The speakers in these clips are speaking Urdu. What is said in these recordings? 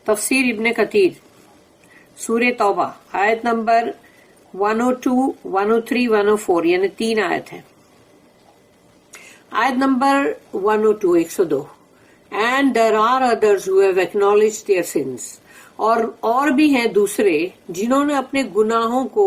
تفسیر ابن کثیر سورہ توبہ آیت نمبر 102 103 104 یعنی 3 آیت ہے. آیت number 102 102 And there are others who have acknowledged their sins. اور بھی ہیں دوسرے جنہوں نے اپنے گناہوں کو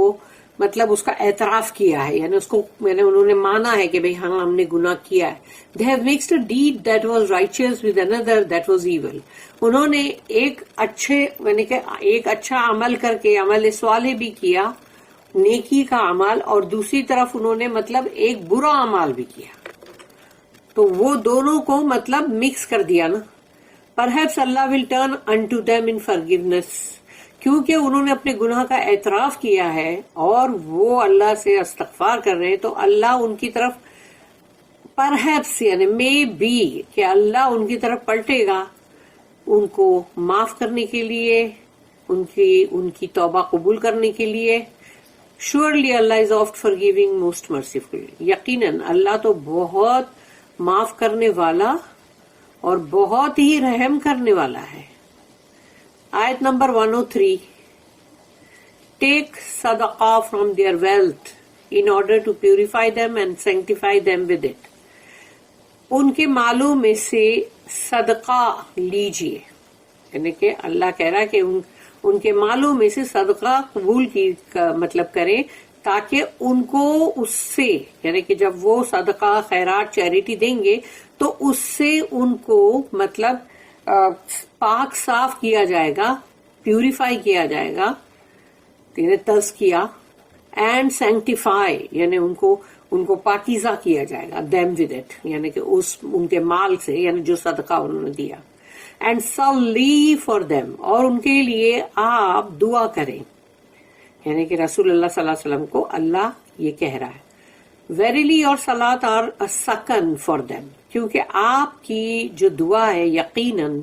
مطلب اس کا اعتراف کیا ہے، یعنی اس کو انہوں نے مانا ہے کہ بھئی ہاں ہم نے گناہ کیا ہے. They have mixed a deed that was righteous with another that was evil. انہوں نے ایک اچھا عمل کر کے عمل صالح بھی کیا، نیکی کا عمل، اور دوسری طرف انہوں نے مطلب ایک برا عمل بھی کیا، تو وہ دونوں کو مطلب مکس کر دیا نا. Perhaps Allah will turn unto them in forgiveness. کیونکہ انہوں نے اپنے گناہ کا اعتراف کیا ہے اور وہ اللہ سے استغفار کر رہے ہیں، تو اللہ ان کی طرف perhaps یعنی may be کہ اللہ ان کی طرف پلٹے گا ان کو معاف کرنے کے لیے، ان کی توبہ قبول کرنے کے لیے. Surely Allah is oft forgiving, most merciful. یقیناً اللہ تو بہت معاف کرنے والا اور بہت ہی رحم کرنے والا ہے. آیت number 103 Take sadaqah from their wealth in order to purify them and sanctify them with it. ان کے مالوں میں سے صدقہ لیجئے، یعنی کہ اللہ کہہ رہا ہے کہ ان کے مالوں میں سے صدقہ قبول کی مطلب کریں، تاکہ ان کو اس سے، یعنی کہ جب وہ صدقہ خیرات چیریٹی دیں گے تو اس سے ان کو مطلب پاک صاف کیا جائے گا، پیوریفائی کیا جائے گا، یعنی تزکیہ، اینڈ سینکٹیفائی یعنی ان کو پاکیزہ کیا جائے گا، them with it یعنی کہ ان کے مال سے، یعنی جو صدقہ انہوں نے دیا. اینڈ صلی فار them اور ان کے لیے آپ دعا کریں، یعنی کہ رسول اللہ صلی اللہ علیہ وسلم کو اللہ یہ کہہ رہا ہے. ویریلی اور صلاۃ آر سکن فار دیم، کیونکہ آپ کی جو دعا ہے یقیناً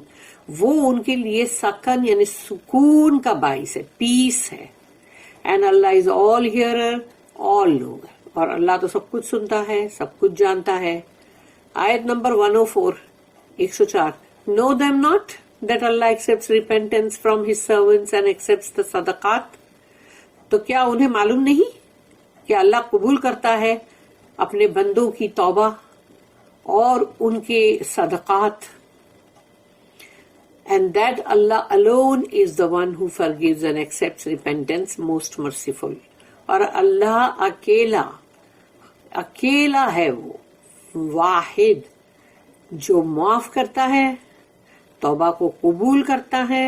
وہ ان کے لیے سکن یعنی سکون کا باعث ہے، پیس ہے. اینڈ اللہ از آل ہیئرر آل نوئر، اور اللہ تو سب کچھ سنتا ہے، سب کچھ جانتا ہے. آیت number 104 104 Know them not that Allah accepts repentance from his servants and accepts the sadaqat. تو کیا انہیں معلوم نہیں کہ اللہ قبول کرتا ہے اپنے بندوں کی توبہ اور ان کے صدقات. And that Allah alone is the one who forgives and accepts repentance, most merciful. اور اللہ اکیلا ہے، وہ واحد جو معاف کرتا ہے، توبہ کو قبول کرتا ہے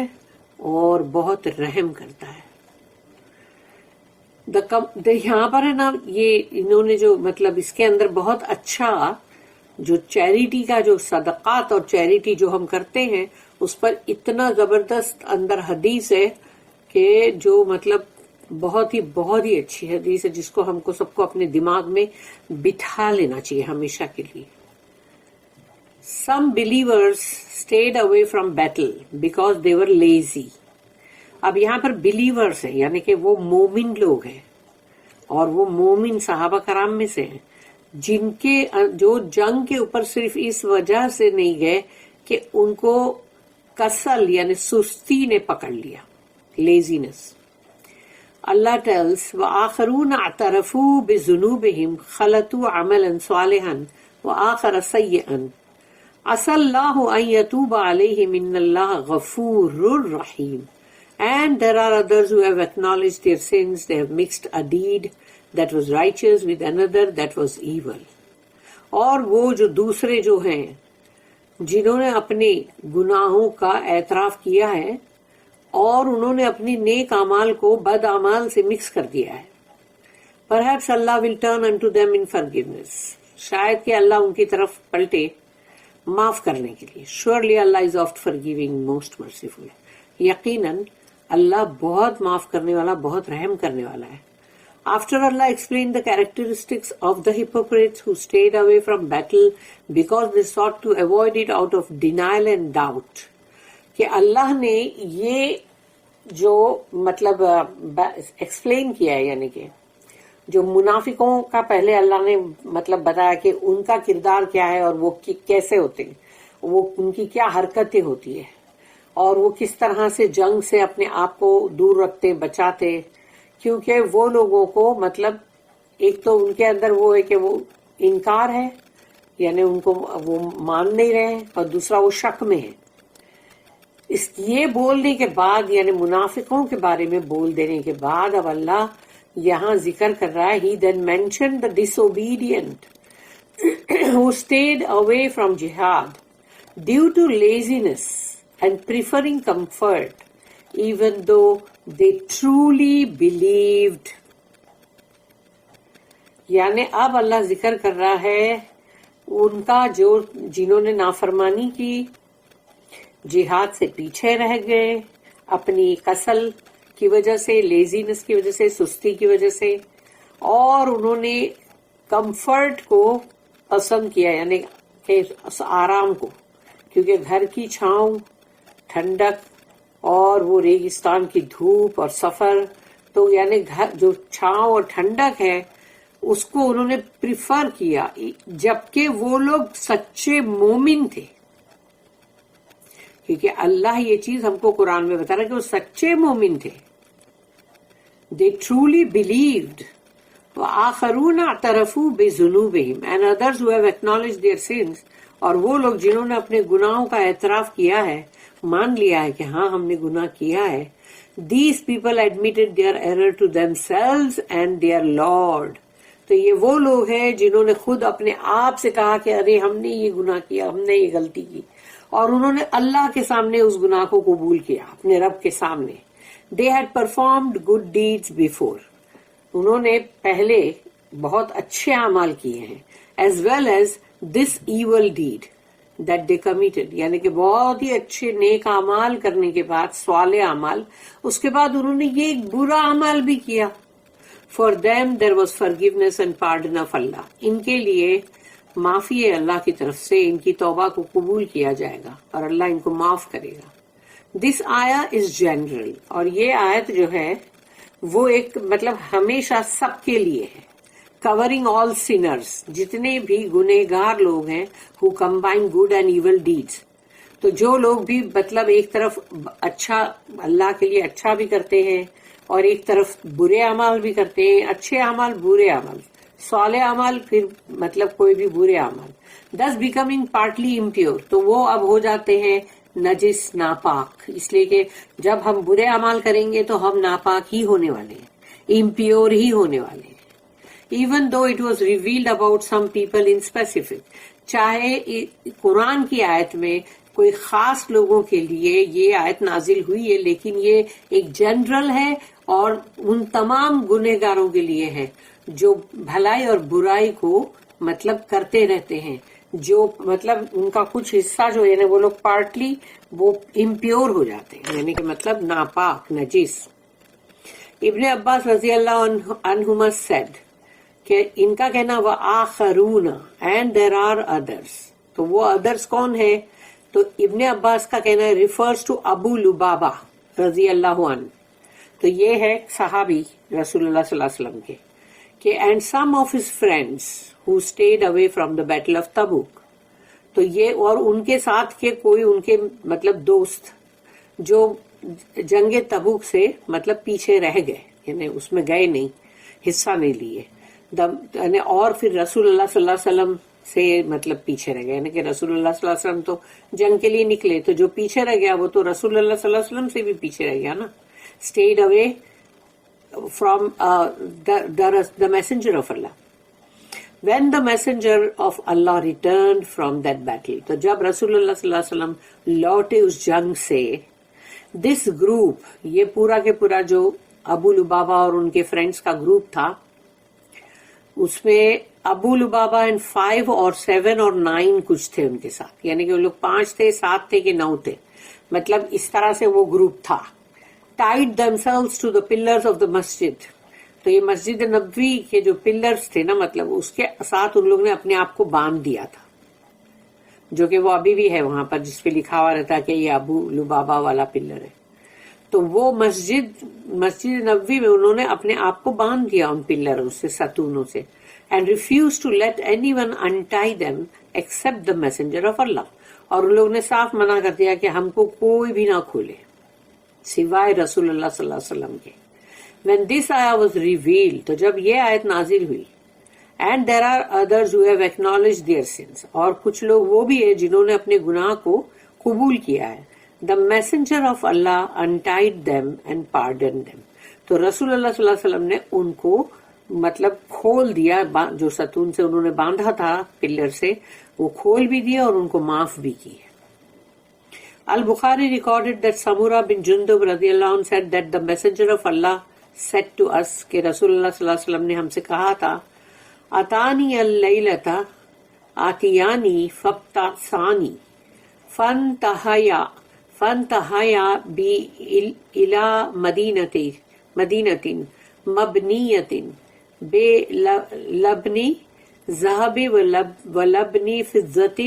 اور بہت رحم کرتا ہے. یہاں پر ہے نا، یہ انہوں نے جو مطلب اس کے اندر بہت اچھا جو چیریٹی کا جو صدقات اور چیریٹی جو ہم کرتے ہیں اس پر اتنا زبردست اندر حدیث ہے کہ جو مطلب بہت ہی اچھی حدیث ہے، جس کو ہم کو سب کو اپنے دماغ میں بٹھا لینا چاہیے ہمیشہ کے لیے. Some believers stayed away from battle because they were lazy. اب یہاں پر بلیورز ہیں، یعنی کہ وہ مومن لوگ ہیں، اور وہ مومن صحابہ کرام میں سے ہیں جن کے جو جنگ کے اوپر صرف اس وجہ سے نہیں گئے کہ ان کو کسل یعنی سستی نے پکڑ لیا، لیزینس. اللہ ٹیلز وآخرون اعترفوا بذنوبہم خلطوا عملا صالحا وآخر سیئا عسى اللہ ان یتوب علیہم ان اللہ غفور رحیم. And there are others who have acknowledged their sins. They have mixed a deed that was righteous with another that was evil. اور وہ جو دوسرے جو ہیں جنہوں نے اپنے گناہوں کا اعتراف کیا ہے اور انہوں نے اپنی نیک اعمال کو بد اعمال سے مکس کر دیا ہے. Perhaps Allah will turn unto them in forgiveness. شاید کہ اللہ ان کی طرف پلٹے معاف کرنے کے لیے. Surely Allah is oft forgiving, most merciful. یقیناً اللہ بہت معاف کرنے والا، بہت رحم کرنے والا ہے. After Allah explained the characteristics of the hypocrites who stayed away from battle because they sought to avoid it out of denial and doubt, کہ اللہ نے یہ جو مطلب ایکسپلین کیا ہے، یعنی کہ جو منافقوں کا پہلے اللہ نے مطلب بتایا کہ ان کا کردار کیا ہے اور وہ کیسے ہوتے ہیں، وہ ان کی کیا حرکتیں ہوتی ہے، اور وہ کس طرح سے جنگ سے اپنے آپ کو دور رکھتے بچاتے، کیونکہ وہ لوگوں کو مطلب ایک تو ان کے اندر وہ ہے کہ وہ انکار ہے، یعنی ان کو وہ مان نہیں رہے ہیں، اور دوسرا وہ شک میں ہے. یہ بولنے کے بعد، یعنی منافقوں کے بارے میں بول دینے کے بعد، اب اللہ یہاں ذکر کر رہا ہے he then mention the disobedient who stayed away from jihad due to laziness and preferring comfort even though they truly believed. یعنی اب اللہ ذکر کر رہا ہے ان کا جنہوں نے نافرمانی کی، جہاد سے پیچھے رہ گئے اپنی کسل کی وجہ سے، لیزینس کی وجہ سے، سستی کی وجہ سے، اور انہوں نے کمفرٹ کو پسند کیا، یعنی کہ آرام کو، کیونکہ گھر کی چھاؤں، ٹھنڈک اور وہ ریگستان کی دھوپ اور سفر، تو یعنی گھر جو چھاؤں اور ٹھنڈک ہے اس کو انہوں نے پریفر کیا، جبکہ وہ لوگ سچے مومن تھے. کیونکہ اللہ یہ چیز ہم کو قرآن میں بتا رہا ہے کہ وہ سچے مومن تھے. they truly believed. وآخرون اعترفوا بذنوبہم and others who have acknowledged their sins. اور وہ لوگ جنہوں نے اپنے گناہوں کا اعتراف کیا ہے، مان لیا ہے کہ ہاں ہم نے گناہ کیا ہے. These people admitted their error to themselves and their Lord. تو یہ وہ لوگ ہیں جنہوں نے خود اپنے آپ سے کہا کہ ارے ہم نے یہ گناہ کیا، ہم نے یہ غلطی کی، اور انہوں نے اللہ کے سامنے اس گناہ کو قبول کیا، اپنے رب کے سامنے. They had performed good deeds before. انہوں نے پہلے بہت اچھے اعمال کیے ہیں، as well as this evil deed that they committed. یعنی کہ بہت ہی اچھے نیک اعمال کرنے کے بعد، صالح اعمال، اس کے بعد انہوں نے یہ ایک برا اعمال بھی کیا. For them there was forgiveness and pardon of Allah. ان کے لیے معافی ہے اللہ کی طرف سے، ان کی توبہ کو قبول کیا جائے گا اور اللہ ان کو معاف کرے گا. This ayah is general. اور یہ آیت جو ہے وہ ایک مطلب ہمیشہ سب کے لیے ہے. Covering all sinners. جتنے بھی گنہگار لوگ ہیں who combine good and evil deeds. تو جو لوگ بھی مطلب ایک طرف اچھا اللہ کے لیے اچھا بھی کرتے ہیں اور ایک طرف برے اعمال بھی کرتے ہیں، اچھے اعمال، برے اعمال، صالح اعمال، پھر مطلب کوئی بھی برے اعمال. thus becoming partly impure. تو وہ اب ہو جاتے ہیں نجس، ناپاک، اس لیے کہ جب ہم برے اعمال کریں گے تو ہم ناپاک ہی ہونے والے ہیں، امپیور ہی ہونے والے ہیں. even though it was revealed about some people in specific. چاہے قرآن کی آیت میں کوئی خاص لوگوں کے لیے یہ آیت نازل ہوئی ہے، لیکن یہ ایک جنرل ہے اور ان تمام گنہگاروں کے لیے ہے جو بھلائی اور برائی کو مطلب کرتے رہتے ہیں، جو مطلب ان کا کچھ حصہ جو ہے نا وہ لوگ پارٹلی وہ امپیور ہو جاتے ہیں، یعنی کہ مطلب ناپاک، نجس. ابن عباس رضی اللہ عنہما said کہ ان کا کہنا وآخرون and there are others. تو وہ others کون ہے؟ تو ابن عباس کا کہنا ہے ریفرز ٹو ابو لبابہ رضی اللہ عنہ. تو یہ ہے صحابی رسول اللہ صلی اللہ علیہ وسلم کے کہ and some of his friends who stayed away from the battle of Tabuk. تو یہ اور ان کے ساتھ کے کوئی ان کے مطلب دوست جو جنگ تبوک سے مطلب پیچھے رہ گئے، یعنی اس میں گئے نہیں، حصہ نہیں لیے، اور پھر رسول اللہ صلی اللہ علیہ وسلم سے مطلب پیچھے رہ گئے، یعنی کہ رسول اللہ صلی اللہ علیہ وسلم تو جنگ کے لیے نکلے، تو جو پیچھے رہ گیا وہ تو رسول اللہ صلی اللہ علیہ وسلم سے بھی پیچھے رہ گیا نا. Stayed away from the messenger of Allah. When the messenger of Allah returned from that battle. تو جب رسول اللہ صلی اللہ علیہ وسلم لوٹے اس جنگ سے، this group، یہ پورا کے پورا جو ابو لبابہ اور ان کے فرینڈس کا گروپ تھا، اس میں ابو لبابہ اینڈ 5 اور 7 اور 9 کچھ تھے ان کے ساتھ، یعنی کہ وہ لوگ 5 تھے، 7 تھے کہ 9 تھے، مطلب اس طرح سے وہ گروپ تھا. tied themselves to the pillars of the masjid. تو یہ مسجد نبوی کے جو پلرز تھے نا، مطلب اس کے ساتھ ان لوگ نے اپنے آپ کو باندھ دیا تھا، جو کہ وہ ابھی بھی ہے وہاں پر جس پہ لکھا ہوا رہتا کہ یہ ابو لبابہ والا پلر ہے. تو وہ مسجد نبوی میں انہوں نے اپنے آپ کو باندھ دیا ان پلروں سے، ستونوں سے. and refused to let anyone untie them except the messenger of Allah. اور ان لوگ نے صاف منع کر دیا کہ ہم کو کوئی بھی نہ کھولے سوائے رسول اللہ صلی اللہ علیہ وسلم کے. When this ayah was revealed, تو جب یہ آیت نازل ہوئی, and there are others who have acknowledged their sins, اور کچھ لوگ وہ بھی ہیں جنہوں نے اپنے گناہ کو قبول کیا ہے. The messenger of Allah untied them and pardoned them. تو رسول اللہ صلی اللہ علیہ وسلم نے ان کو مطلب کھول دیا, جو ستون سے انہوں نے باندھا تھا پلر سے, وہ کھول بھی دیا اور ان کو معاف بھی کیا. Al-Bukhari recorded that Samura bin Jundub radiallahu anhu said that the messenger of Allah said to us کہ رسول اللہ صلی اللہ علیہ وسلم نے ہم سے کہا تھا, اتانی اللیلتا آتیانی فابتعثانی فانتہیا بی الى مدینت مبنیت بے لبنی ذہب ولبن فضت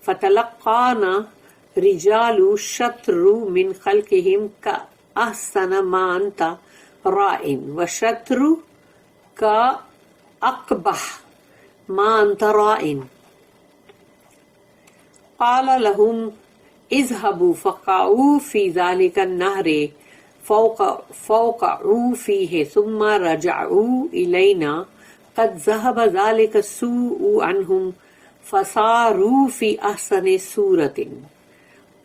فتلقانا رجال شطر من خلقهم كأحسن ما انت رائن وشطر كأقبح ما انت رائن. قال لهم اذهبوا فقعوا في ذلك النهر فوقعوا فيه ثم رجعوا إلينا قد ذهب ذلك السوء عنهم فصاروا في أحسن صورة.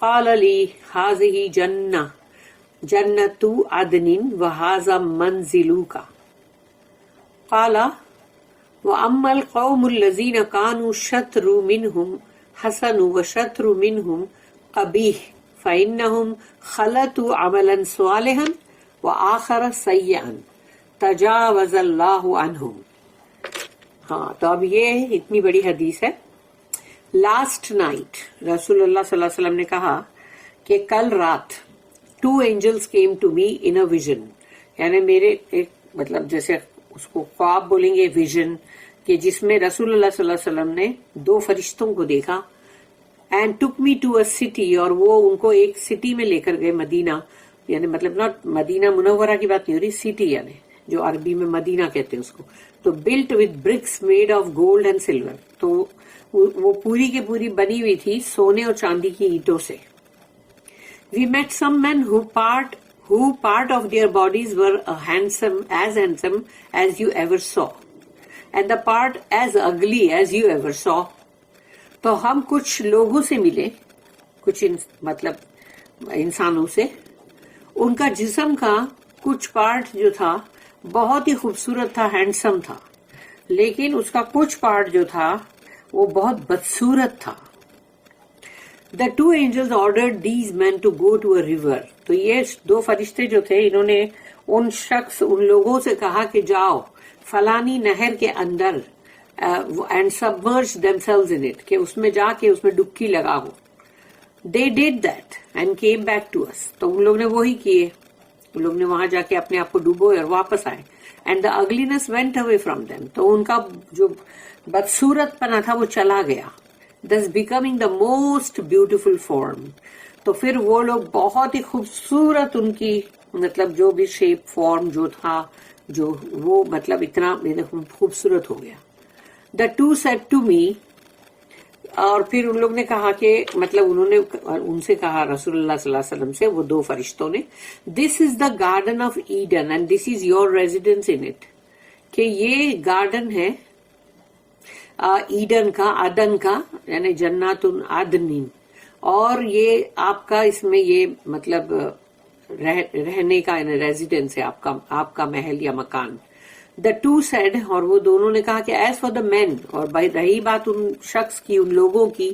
قال لي هذه جنة عدن وهذا منزلك. قال وأما القوم الذين كانوا شطر منهم حسن وشطر منهم قبیح فإنهم خلطوا عملا صالحا وآخر سیئا تجاوز اللہ عنہم. ہاں تو اب یہ اتنی بڑی حدیث ہے. لاسٹ نائٹ رسول اللہ صلی اللہ علیہ وسلم نے کہا کہ کل رات 2 angels came to me in a vision, یعنی میرے ایک مطلب جیسے اس کو خواب بولیں گے ویژن, کہ جس میں رسول اللہ صلی اللہ علیہ وسلم نے 2 فرشتوں کو دیکھا. And took me to a city, اور وہ ان کو ایک سٹی میں لے کر گئے, مدینہ, یعنی مطلب ناٹ مدینہ منورہ کی بات نہیں ہو رہی, سٹی یعنی جو عربی میں مدینہ کہتے ہیں اس کو. تو built with bricks made of gold and silver, تو وہ پوری کی پوری بنی ہوئی تھی سونے اور چاندی کی اینٹوں سے. We met some men who part of their bodies were handsome as you ever saw, and the part as ugly as you ever saw. تو ہم کچھ لوگوں سے ملے, کچھ مطلب انسانوں سے, ان کا جسم کا کچھ پارٹ جو تھا بہت ہی خوبصورت تھا, ہینڈسم تھا, لیکن اس کا کچھ پارٹ جو تھا وہ بہت بدصورت تھا. The 2 angels ordered these men to go to a river. تو یہ 2 فرشتے جو تھے انہوں نے ان لوگوں سے کہا کہ جاؤ فلانی نہر کے اندر and submerge themselves in it, کہ اس میں جا کے اس میں ڈبکی لگاؤ. They did that and came back to us. تو ان لوگ نے وہی کیے, ان لوگ نے وہاں جا کے اپنے آپ کو ڈوبوئے اور واپس آئے. And the ugliness went away from them. تو ان کا جو بدصورت پنا تھا وہ چلا گیا. Thus becoming the most beautiful form. تو پھر وہ لوگ بہت ہی خوبصورت, ان کی مطلب جو بھی شیپ فارم جو تھا, جو وہ مطلب اتنا خوبصورت ہو گیا. The 2 said to me, اور پھر ان لوگ نے کہا کہ مطلب انہوں نے ان سے کہا رسول اللہ صلی اللہ علیہ وسلم سے, وہ 2 فرشتوں نے, this is the garden of Eden and this is your residence in it, کہ یہ گارڈن ہے ایڈن کا, عدن کا, یعنی جنات عدن, اور یہ آپ کا اس میں یہ مطلب رہنے کا یعنی ریزیڈنس ہے, آپ کا محل یا مکان. The 2 said, اور وہ دونوں نے کہا کہ as for the men, اور رہی بات ان شخص کی, ان لوگوں کی,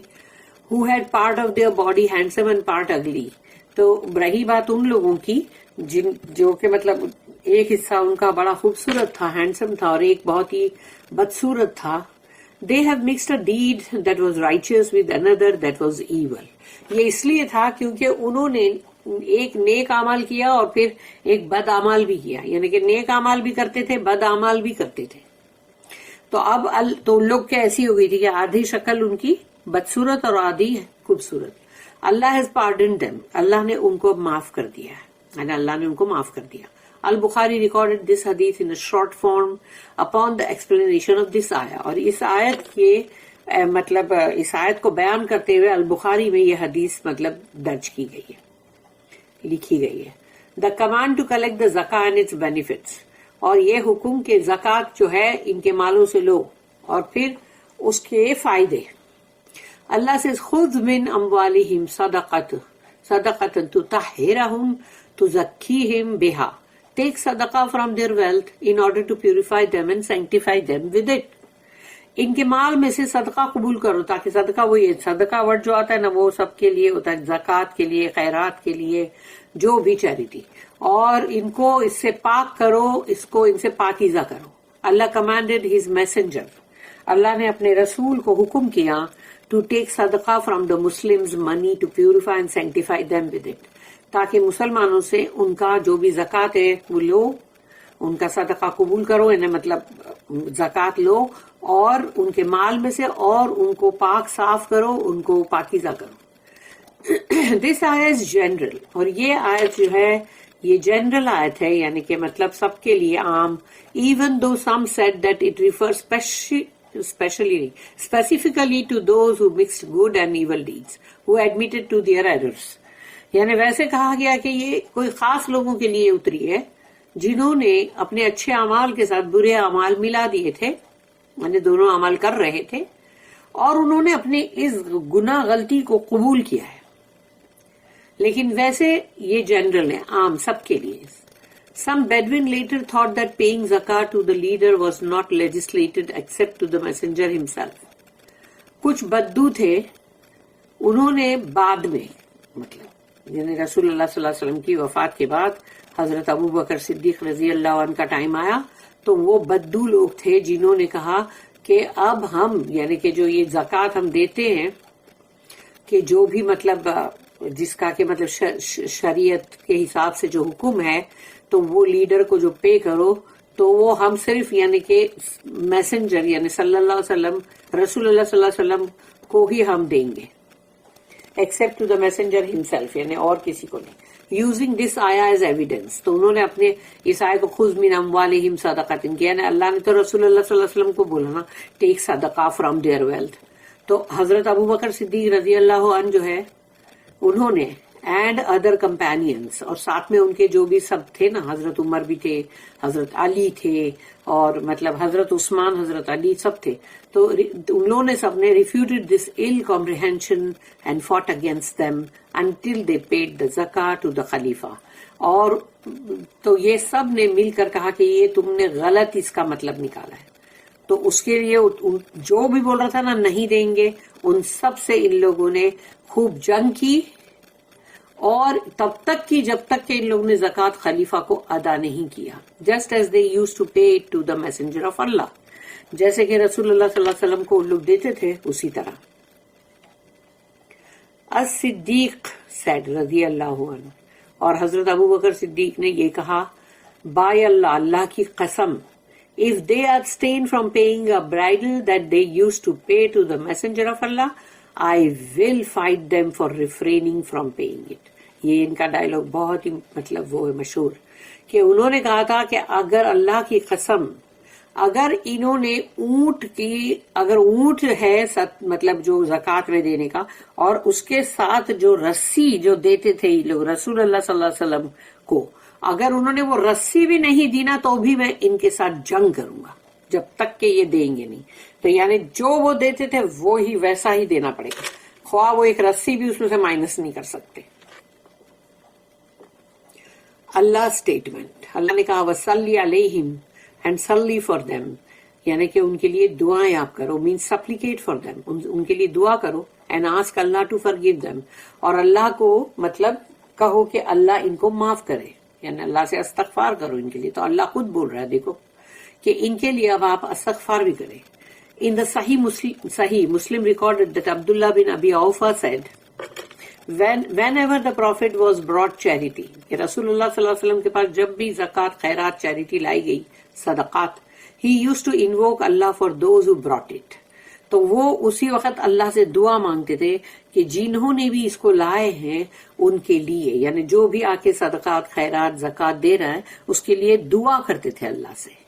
who had part of their body handsome and part ugly, تو رہی بات ان لوگوں کی جو کہ مطلب ایک حصہ ان کا بڑا خوبصورت تھا, ہینڈسم تھا, اور ایک بہت ہی بدصورت تھا. They have mixed a deed that was righteous with another that was evil. یہ اس لیے تھا کیونکہ انہوں نے ایک نیک اعمال کیا اور پھر ایک بد اعمال بھی کیا, یعنی کہ نیک اعمال بھی کرتے تھے, بد اعمال بھی کرتے تھے. تو اب تو ان لوگ کی ایسی ہو گئی تھی کہ آدھی شکل ان کی بدصورت اور آدھی خوبصورت. اللہ ہیز pardoned them, اللہ نے ان کو معاف کر دیا ہے, یعنی اللہ نے ان کو معاف کر دیا. Al-Bukhari recorded this hadith in a short form upon the explanation of this ayah. اور اس آیت کے مطلب اس آیت کو بیان کرتے ہوئے البخاری میں یہ حدیث مطلب درج کی گئی ہے، لکھی گئی ہے. The command to collect the zakat and it's benefits, اور یہ حکم کہ زکوٰۃ جو ہے ان کے مالوں سے لو اور پھر اس کے فائدے. اللہ سے خذ من اموالہم صدقۃ تطہرہم تزکیہم بہا، take صدقہ from their wealth in order to purify them and sanctify them with it. ان کے مال میں سے صدقہ قبول کرو، تاکہ صدقہ وہی ہے، صدقہ ورڈ جو آتا ہے نا وہ سب کے لیے ہوتا ہے، زکوٰۃ کے لیے، خیرات کے لیے، جو بھی چیریٹی، اور ان کو اس سے پاک کرو، اس کو ان سے پاکیزہ کرو. Allah commanded his messenger, Allah نے اپنے رسول کو حکم کیا to take sadaqah from the Muslims money to purify and sanctify them with it, تاکہ مسلمانوں سے ان کا جو بھی زکوٰۃ ہے وہ لو، ان کا صدقہ قبول کرو، انہیں مطلب زکوٰۃ لو اور ان کے مال میں سے، اور ان کو پاک صاف کرو، ان کو پاکیزہ کرو. دس آیت از جنرل، اور یہ آیت جو ہے یہ جنرل آیت ہے، یعنی کہ مطلب سب کے لیے عام. Even though some said that it refer specifically to those who mixed good and evil deeds, who admitted to their errors. یعنی ویسے کہا گیا کہ یہ کوئی خاص لوگوں کے لیے اتری ہے جنہوں نے اپنے اچھے اعمال کے ساتھ برے اعمال ملا دیے تھے، یعنی دونوں عمل کر رہے تھے، اور انہوں نے اپنے اس گناہ غلطی کو قبول کیا ہے. لیکن ویسے یہ جنرل ہے، عام سب کے لیے. Some Bedouin later thought that paying zakat to the leader was not legislated except to the messenger himself. کچھ بدو تھے، انہوں نے بعد میں مطلب یعنی رسول اللہ صلی اللہ علیہ وسلم کی وفات کے بعد حضرت ابو بکر صدیق رضی اللہ عنہ کا ٹائم آیا تو وہ بدو لوگ تھے جنہوں نے کہا کہ اب ہم یعنی کہ جو یہ زکوٰۃ ہم دیتے ہیں کہ جو بھی مطلب جس کا کہ مطلب شریعت کے حساب سے جو حکم ہے تو وہ لیڈر کو جو پے کرو تو وہ ہم صرف یعنی کہ میسنجر یعنی صلی اللہ علیہ وسلم رسول اللہ صلی اللہ علیہ وسلم کو ہی ہم دیں گے، except to the messenger himself, یعنی اور کسی کو نہیں. یوزنگ دس آیا ایز ایویڈینس، تو انہوں نے اپنے اس آیے کو خذ من اموالہم صدقۃ کیا، یعنی اللہ نے تو رسول اللہ صلی اللہ علیہ وسلم کو بولا نا ٹیک صدقہ فرام دیئر ویلتھ. تو حضرت ابو بکر صدیق رضی اللہ عنہ جو ہے انہوں نے اینڈ ادر کمپینینس، اور ساتھ میں ان کے جو بھی سب تھے نا، حضرت عمر بھی تھے، حضرت علی تھے، اور مطلب حضرت عثمان، حضرت علی سب تھے. تو ان لوگوں نے سب نے ریفیوٹڈ دس ill comprehension and fought against them until they paid the zakah to the khalifa. اور تو یہ سب نے مل کر کہا کہ یہ تم نے غلط اس کا مطلب نکالا ہے، تو اس کے لیے جو بھی بول رہا تھا نا نہیں دیں گے، ان سب سے ان لوگوں نے خوب جنگ کی، اور تب تک کی جب تک کہ ان لوگوں نے زکوٰۃ خلیفہ کو ادا نہیں کیا. Just as they used to pay to the messenger of Allah, جیسے کہ رسول اللہ صلی اللہ علیہ وسلم کو لوگ دیتے تھے اسی طرح. الصدیق سیڈ رضی اللہ عنہ، اور حضرت ابو بکر صدیق نے یہ کہا بائی اللہ، اللہ کی قسم، if they abstain from paying a bridal that they used to pay to the messenger of Allah, I will fight them for refraining from paying it. یہ ان کا ڈائلاگ بہت ہی مطلب وہ ہے مشہور، کہ انہوں نے کہا تھا کہ اگر اللہ کی قسم اگر انہوں نے اگر اونٹ ہے مطلب جو زکوٰۃ میں دینے کا، اور اس کے ساتھ جو رسی جو دیتے تھے یہ لوگ رسول اللہ صلی اللہ علیہ وسلم کو، اگر انہوں نے وہ رسی بھی نہیں دی نا تو بھی میں ان کے ساتھ جنگ کروں گا جب تک کہ یہ دیں گے نہیں. تو یعنی جو وہ دیتے تھے وہی ویسا ہی دینا پڑے گا، خواہ وہ ایک رسی بھی اس میں سے مائنس نہیں کر سکتے. اللہ اسٹیٹمنٹ، اللہ نے کہا وصلی علیہم اینڈ صلی فار دیم، یعنی کہ ان کے لیے دعائیں آپ کرو، مینس سپلیکیٹ فار دیم، ان کے لیے دعا کرو، and ask Allah to forgive them, اور اللہ کو مطلب کہو کہ اللہ ان کو معاف کرے، یعنی اللہ سے استغفار کرو ان کے لیے. تو اللہ خود بول رہا ہے دیکھو کہ ان کے لیے اب آپ استغفار بھی کریں. In the Sahih Muslim recorded that Abdullah bin Abi Awfa said, whenever the Prophet was brought charity, کہ رسول اللہ صلی اللہ علیہ وسلم کے پاس جب بھی زکوٰۃ خیرات چیریٹی لائی گئی صدقات، he used to invoke Allah for those who brought it. تو وہ اسی وقت اللہ سے دعا مانگتے تھے کہ جنہوں نے بھی اس کو لائے ہیں ان کے لیے، یعنی جو بھی آ کے صدقات خیرات زکوٰۃ دے رہا ہے اس کے لیے دعا کرتے تھے اللہ سے.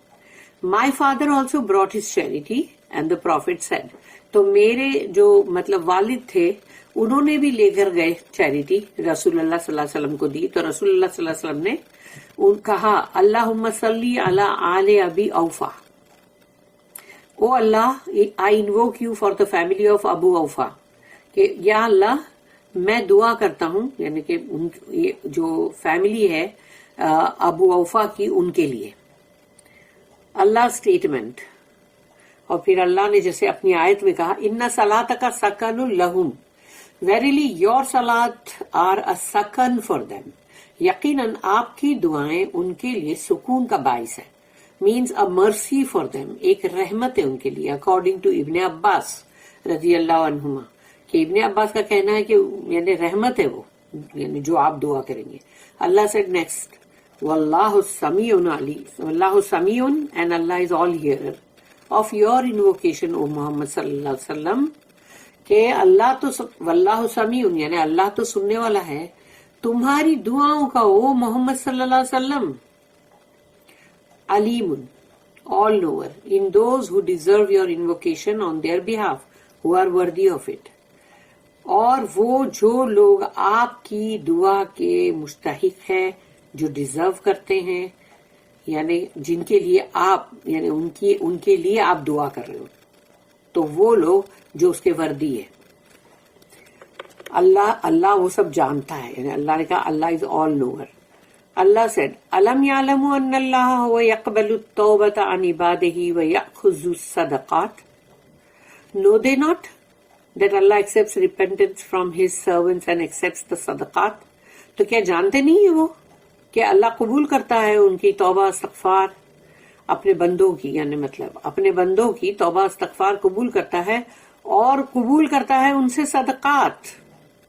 My father also brought his charity and the prophet said. تو میرے جو مطلب والد تھے انہوں نے بھی لے کر گئے چیریٹی، رسول اللہ صلی اللہ علیہ وسلم کو دی. تو رسول اللہ صلی اللہ علیہ وسلم نے کہا اللہم صلی علی آل Abi Aufa, O Allah I invoke you for the family of Abu Aufa, کہ یا اللہ میں دعا کرتا ہوں، یعنی کہ جو فیملی ہے ابو اوفا کی، ان کے لیے. اللہ اسٹیٹمنٹ. اور پھر اللہ نے جیسے اپنی آیت میں کہا ان صلاتک سکن لہم، ویریلی یور صلات آر اے سکن فار دیم، یقیناً آپ کی دعائیں ان کے لیے سکون کا باعث ہے. مینس اے مرسی فار دیم، ایک رحمت ہے ان کے لیے. اکارڈنگ ٹو ابن عباس رضی اللہ عنہما، کہ ابن عباس کا کہنا ہے کہ یعنی رحمت ہے وہ، یعنی جو آپ دعا کریں گے. اللہ said next واللہ سمیع علیم، واللہ سمیع and Allah is all hearer of your invocation او محمد صلی اللہ علیہ وسلم، کہ اللہ تو واللہ سمیع، یعنی اللہ تو سننے والا ہے تمہاری دعاؤں کا او محمد صلی اللہ علیہ وسلم. علیم all knower in those who deserve your invocation on their behalf who are worthy of it. اور وہ جو لوگ آپ کی دعا کے مستحق ہیں، جو ڈیزرو کرتے ہیں، یعنی جن کے لیے آپ یعنی ان کے لیے آپ دعا کر رہے ہو، تو وہ لوگ جو اس کے وردی ہے. اللہ وہ سب جانتا ہے، یعنی اللہ نے کہا اللہ از آل نوور. اللہ said الم یعلموا ان اللہ هو یقبل التوبۃ عن Ubadah ویأخذ الصدقات. Know they not that Allah accepts repentance from his servants and accepts the صدقات. تو کیا جانتے نہیں ہیں وہ کہ اللہ قبول کرتا ہے ان کی توبہ استغفار، اپنے بندوں کی، یعنی مطلب اپنے بندوں کی توبہ استغفار قبول کرتا ہے اور قبول کرتا ہے ان سے صدقات.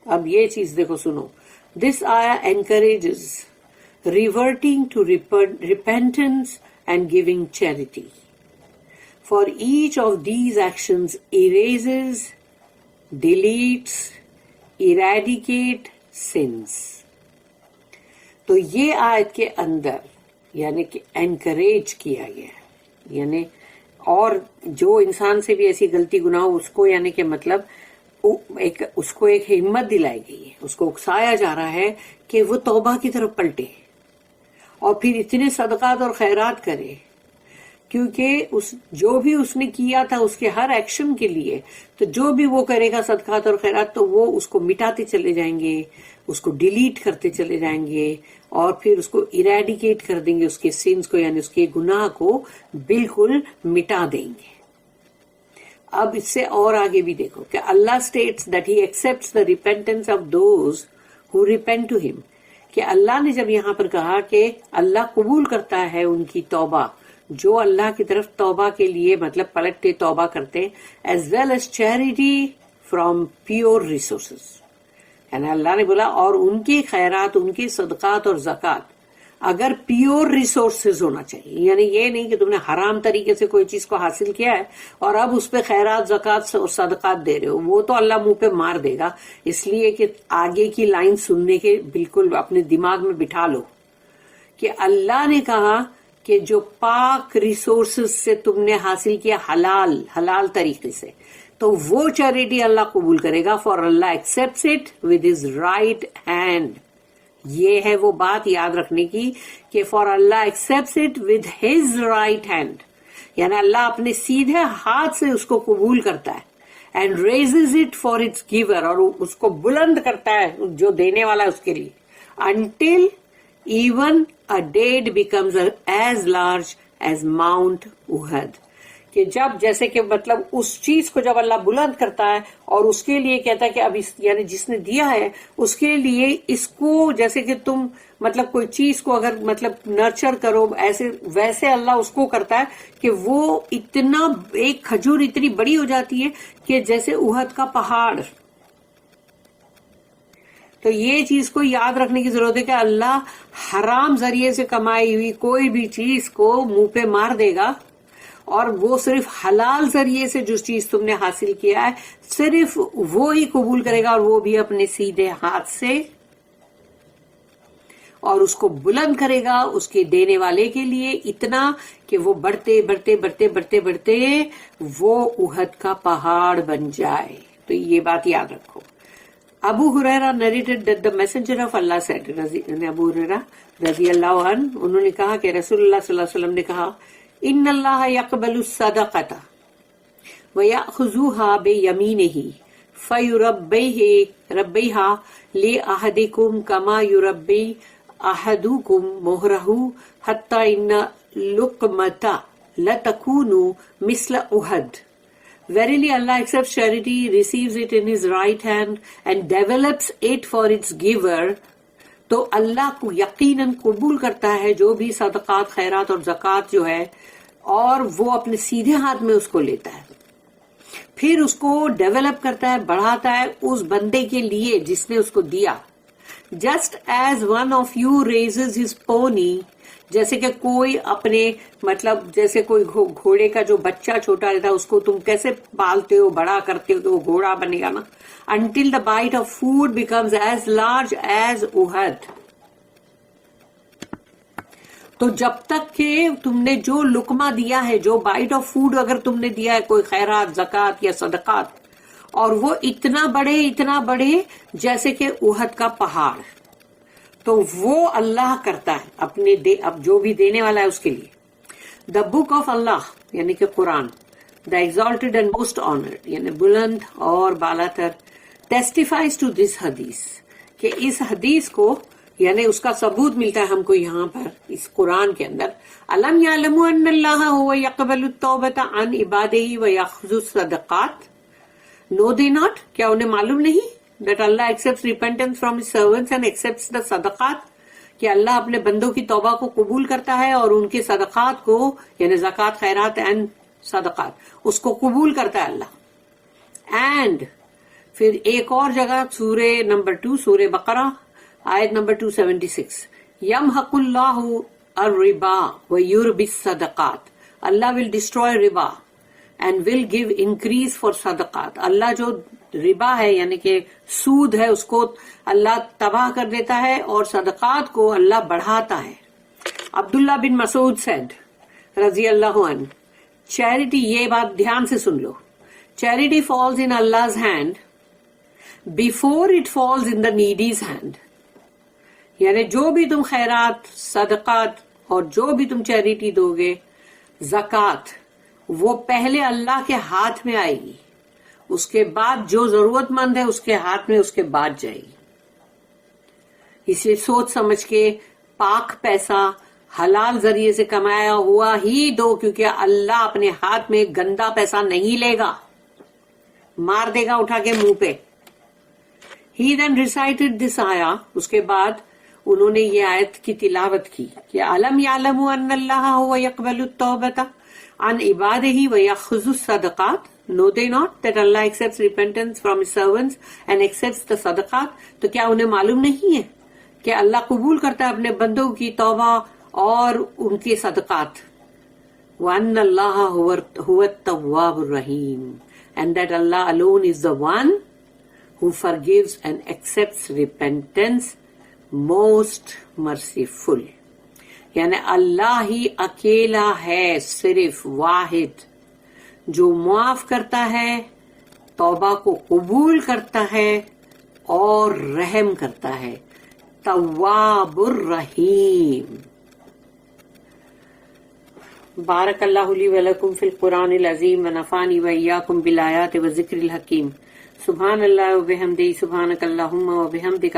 اب یہ چیز دیکھو سنو، this ayah encourages reverting to repentance and giving charity. For each of these actions erases, deletes, eradicate sins. تو یہ آیت کے اندر یعنی کہ انکریج کیا گیا ہے، یعنی اور جو انسان سے بھی ایسی غلطی گناہ ہو اس کو یعنی کہ مطلب اس کو ایک ہمت دلائی گئی ہے، اس کو اکسایا جا رہا ہے کہ وہ توبہ کی طرف پلٹے اور پھر اتنے صدقات اور خیرات کرے، کیونکہ جو بھی اس نے کیا تھا اس کے ہر ایکشن کے لیے، تو جو بھی وہ کرے گا صدقات اور خیرات تو وہ اس کو مٹاتے چلے جائیں گے، اس کو ڈیلیٹ کرتے چلے جائیں گے اور پھر اس کو ایریڈیکیٹ کر دیں گے، اس کے سینس کو یعنی اس کے گناہ کو بالکل مٹا دیں گے. اب اس سے اور آگے بھی دیکھو کہ Allah states that he accepts the repentance of those who repent to him, کہ اللہ نے جب یہاں پر کہا کہ اللہ قبول کرتا ہے ان کی توبہ جو اللہ کی طرف توبہ کے لیے مطلب پلٹتے توبہ کرتے، as well as charity from pure resources. یعنی اللہ نے بولا اور ان کی خیرات، ان کی صدقات اور زکوٰۃ اگر پیور ریسورسز ہونا چاہیے، یعنی یہ نہیں کہ تم نے حرام طریقے سے کوئی چیز کو حاصل کیا ہے اور اب اس پہ خیرات زکوٰۃ اور صدقات دے رہے ہو، وہ تو اللہ منہ پہ مار دے گا. اس لیے کہ آگے کی لائن سننے کے بالکل اپنے دماغ میں بٹھا لو کہ اللہ نے کہا کہ جو پاک ریسورسز سے تم نے حاصل کیا حلال طریقے سے، تو وہ چیریٹی اللہ قبول کرے گا. For Allah accepts it with his right hand. یہ ہے وہ بات یاد رکھنے کی کہ for Allah accepts it with his right hand, یعنی اللہ اپنے سیدھے ہاتھ سے اس کو قبول کرتا ہے، and raises it for its giver, اور اس کو بلند کرتا ہے جو دینے والا ہے اس کے لیے، until even a date becomes as large as Mount Uhud. کہ جب جیسے کہ مطلب اس چیز کو جب اللہ بلند کرتا ہے اور اس کے لیے کہتا ہے کہ اب یعنی جس نے دیا ہے اس کے لیے اس کو جیسے کہ تم مطلب کوئی چیز کو اگر مطلب نرچر کرو ویسے اللہ اس کو کرتا ہے کہ وہ اتنا ایک کھجور اتنی بڑی ہو جاتی ہے کہ جیسے احد کا پہاڑ. تو یہ چیز کو یاد رکھنے کی ضرورت ہے کہ اللہ حرام ذریعے سے کمائی ہوئی کوئی بھی چیز کو منہ پہ مار دے گا، اور وہ صرف حلال ذریعے سے جو چیز تم نے حاصل کیا ہے صرف وہ ہی قبول کرے گا، اور وہ بھی اپنے سیدھے ہاتھ سے. اور اس کو بلند کرے گا اس کے دینے والے کے لیے اتنا کہ وہ بڑھتے بڑھتے بڑھتے بڑھتے بڑھتے وہ احد کا پہاڑ بن جائے. تو یہ بات یاد رکھو. ابو ہریرہ narrated that the messenger of Allah said, ابو ہریرہ رضی اللہ عنہ انہوں نے کہا کہ رسول اللہ صلی اللہ علیہ وسلم نے کہا ان اللہ یقبل الصدقۃ ویأخذها بیمینہ فیربیہا لأحدکم کما یربی احدکم مہرہ حتی ان لقمۃ لتکون مثل احد. Verily Allah accepts charity, receives it in his right hand and develops it for its giver. تو اللہ کو یقیناً قبول کرتا ہے جو بھی صدقات خیرات اور زکوٰۃ جو ہے اور وہ اپنے سیدھے ہاتھ میں اس کو لیتا ہے پھر اس کو ڈیولپ کرتا ہے بڑھاتا ہے اس بندے کے لیے جس نے اس کو دیا. Just as one of you raises his pony, جیسے کہ کوئی اپنے مطلب جیسے کوئی گھوڑے کا جو بچہ چھوٹا رہتا ہے اس کو تم کیسے پالتے ہو بڑا کرتے ہو کہ وہ گھوڑا بنے گا نا. until the bite of food becomes as large as Uhud. تو جب تک کہ تم نے جو لقمہ دیا ہے جو بائٹ آف فوڈ اگر تم نے دیا ہے کوئی خیرات زکوٰۃ یا صدقات اور وہ اتنا بڑھے جیسے کہ احد کا پہاڑ تو وہ اللہ کرتا ہے اپنے اب جو بھی دینے والا ہے اس کے لیے. دا بک آف اللہ یعنی کہ قرآن دا ایگزالٹڈ اینڈ موسٹ آنرڈ یعنی بلند اور بالاتر ٹیسٹیفائز ٹو دس حدیث کہ اس حدیث کو یعنی اس کا ثبوت ملتا ہے ہم کو یہاں پر اس قرآن کے اندر. الم یعلموا ان اللہ هو یقبل التوبۃ عن عبادہ ویأخذ الصدقات. نو دے ناٹ کیا انہیں معلوم نہیں that Allah accepts repentance from his servants and accepts the صدقات کہ اللہ اپنے بندوں کی توبہ کو قبول کرتا ہے اور ان کے صدقات کو یعنی زکوٰۃ خیرات اینڈ صدقات اس کو قبول کرتا ہے اللہ. اینڈ پھر ایک اور جگہ سورہ نمبر 2 سورہ بقرہ آیت نمبر 276 یمحق اللہ الربا ویربی الصدقات. اللہ will destroy ربا and will give increase for صدقات. اللہ جو ربا ہے یعنی کہ سود ہے اس کو اللہ تباہ کر دیتا ہے اور صدقات کو اللہ بڑھاتا ہے. عبداللہ بن مسعود said رضی اللہ عنہ چیریٹی یہ بات دھیان سے سن لو charity falls in Allah's hand before it falls in the needy's hand. یعنی جو بھی تم خیرات صدقات اور جو بھی تم چیریٹی دو گے زکوٰۃ وہ پہلے اللہ کے ہاتھ میں آئے گی اس کے بعد جو ضرورت مند ہے اس کے ہاتھ میں اس کے بعد جائے گی. اسے سوچ سمجھ کے پاک پیسہ حلال ذریعے سے کمایا ہوا ہی دو کیونکہ اللہ اپنے ہاتھ میں گندا پیسہ نہیں لے گا مار دے گا اٹھا کے منہ پہ. He then recited this آیا اس کے بعد انہوں نے یہ آیت کی تلاوت کی کہ الم یعلموا ان اللہ هو یقبل التوبۃ عن Ubadah ویأخذ الصدقات. No they not that Allah accepts repentance from his servants and accepts the صدقات. تو کیا انہیں معلوم نہیں ہے کہ اللہ قبول کرتا ہے اپنے بندوں کی توبہ اور ان کے صدقات. وَأَنَّ اللَّهَ هُوَ التَّوَّابُ الرَّحِيمُ and that Allah alone is the one who forgives and accepts repentance most merciful. یعنی اللہ ہی اکیلا ہے صرف واحد جو معاف کرتا ہے توبہ کو قبول کرتا ہے اور رحم کرتا ہے. تواب الرحیم. بارک اللہ لی ولکم فی القرآن العظیم ونفعنی وإیاکم بالآیات والذکر الحکیم. سبحان اللہ وبحمدہ سبحانک اللہم وبحمدک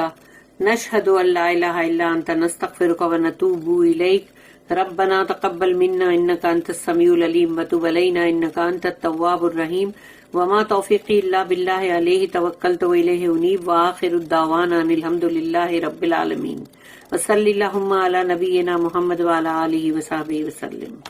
نشہد ان لا الہ الا انت نستغفرک ونتوب الیک. ربنا تقبل منا انك انت السميع العليم وتب علينا انك انت التواب الرحيم وما توفيقي الا بالله عليه توكلت واليه انيب واخر الدعوانا ان الحمد لله رب العالمين وصلى اللهم على نبينا محمد وعلى اله وصحبه وسلم.